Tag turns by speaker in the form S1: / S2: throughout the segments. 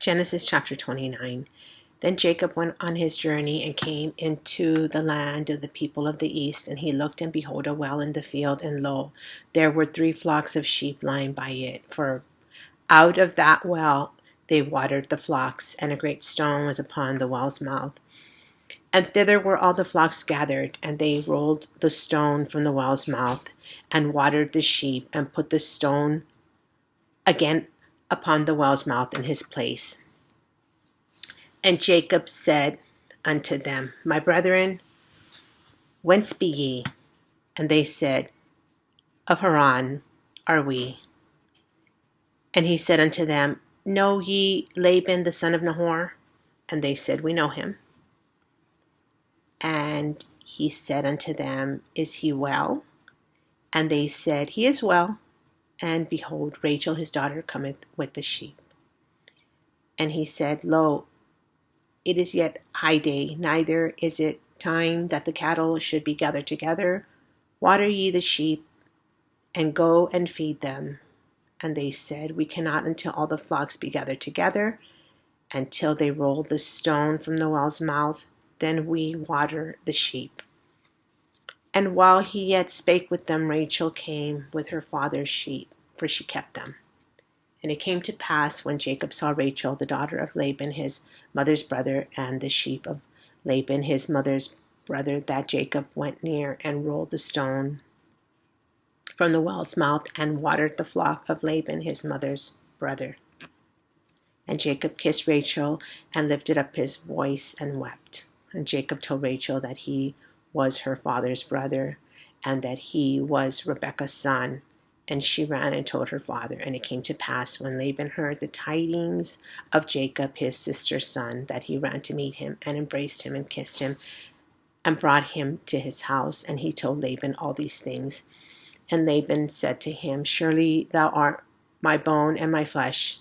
S1: Genesis chapter 29. Then Jacob went on his journey and came into the land of the people of the east, and he looked, and behold, a well in the field, and lo, there were 3 flocks of sheep lying by it. For out of that well they watered the flocks, and a great stone was upon the well's mouth. And thither were all the flocks gathered, and they rolled the stone from the well's mouth, and watered the sheep, and put the stone again upon the well's mouth in his place. And Jacob said unto them, My brethren, whence be ye? And they said, Of Haran are we. And he said unto them, Know ye Laban the son of Nahor? And they said, We know him. And he said unto them, Is he well? And they said, He is well. And behold, Rachel his daughter cometh with the sheep. And he said, Lo, it is yet high day, neither is it time that the cattle should be gathered together. Water ye the sheep, and go and feed them. And they said, We cannot until all the flocks be gathered together, until they roll the stone from the well's mouth, then we water the sheep. And while he yet spake with them, Rachel came with her father's sheep, for she kept them. And it came to pass, when Jacob saw Rachel, the daughter of Laban his mother's brother, and the sheep of Laban his mother's brother, that Jacob went near and rolled the stone from the well's mouth, and watered the flock of Laban his mother's brother. And Jacob kissed Rachel, and lifted up his voice, and wept. And Jacob told Rachel that he was her father's brother, and that he was Rebekah's son. And she ran and told her father. And it came to pass, when Laban heard the tidings of Jacob his sister's son, that he ran to meet him, and embraced him, and kissed him, and brought him to his house. And he told Laban all these things. And Laban said to him, Surely thou art my bone and my flesh.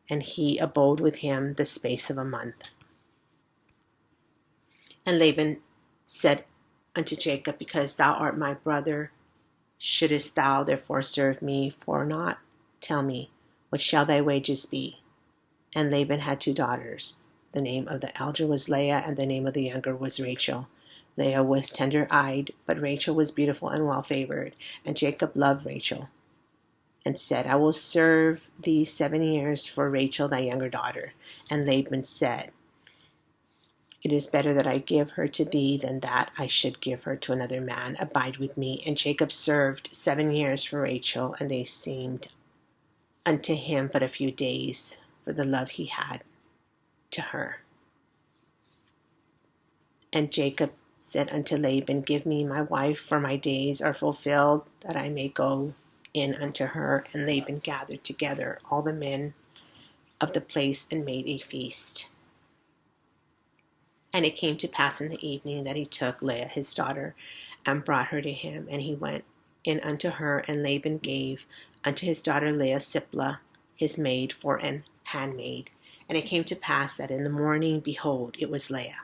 S1: And he abode with him the space of a month. And Laban said unto Jacob, Because thou art my brother, shouldest thou therefore serve me for naught? Tell me, what shall thy wages be? And Laban had 2 daughters. The name of the elder was Leah, and the name of the younger was Rachel. Leah was tender-eyed, but Rachel was beautiful and well-favored. And Jacob loved Rachel, and said, I will serve thee 7 years for Rachel thy younger daughter. And Laban said, It is better that I give her to thee than that I should give her to another man. Abide with me. And Jacob served 7 years for Rachel, and they seemed unto him but a few days, for the love he had to her. And Jacob said unto Laban, Give me my wife, for my days are fulfilled, that I may go in unto her. And Laban gathered together all the men of the place, and made a feast. And it came to pass in the evening that he took Leah his daughter, and brought her to him. And he went in unto her, and Laban gave unto his daughter Leah Zilpah his maid for an handmaid. And it came to pass that in the morning, behold, it was Leah.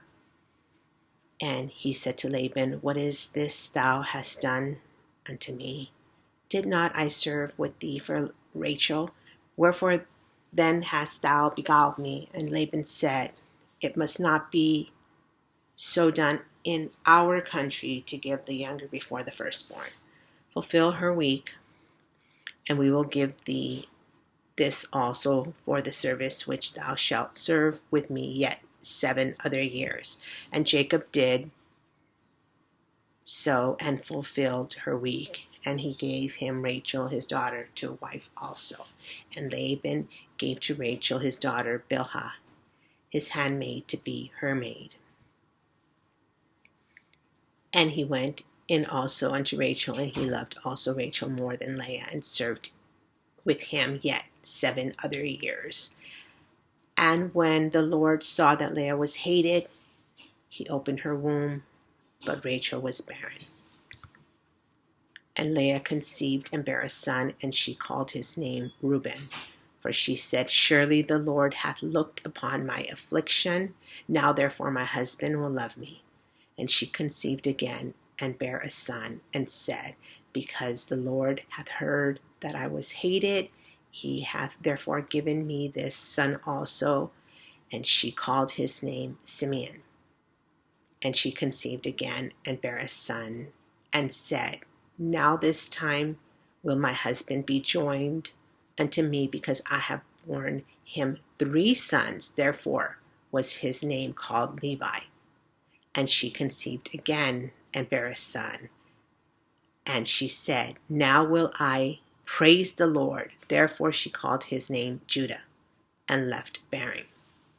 S1: And he said to Laban, What is this thou hast done unto me? Did not I serve with thee for Rachel? Wherefore then hast thou beguiled me? And Laban said, It must not be so done in our country, to give the younger before the firstborn. Fulfill her week, and we will give thee this also for the service which thou shalt serve with me yet 7 other years. And Jacob did so, and fulfilled her week. And he gave him Rachel his daughter to a wife also. And Laban gave to Rachel his daughter Bilhah his handmaid to be her maid. And he went in also unto Rachel, and he loved also Rachel more than Leah, and served with him yet 7 other years. And when the Lord saw that Leah was hated, he opened her womb, but Rachel was barren. And Leah conceived and bare a son, and she called his name Reuben. For she said, Surely the Lord hath looked upon my affliction. Now therefore my husband will love me. And she conceived again, and bare a son, and said, Because the Lord hath heard that I was hated, He hath therefore given me this son also. And she called his name Simeon. And she conceived again and bare a son, and said, Now this time will my husband be joined unto me, because I have borne him 3 sons. Therefore was his name called Levi. And she conceived again and bare a son. And she said, Now will I praise the Lord. Therefore she called his name Judah, and left bearing.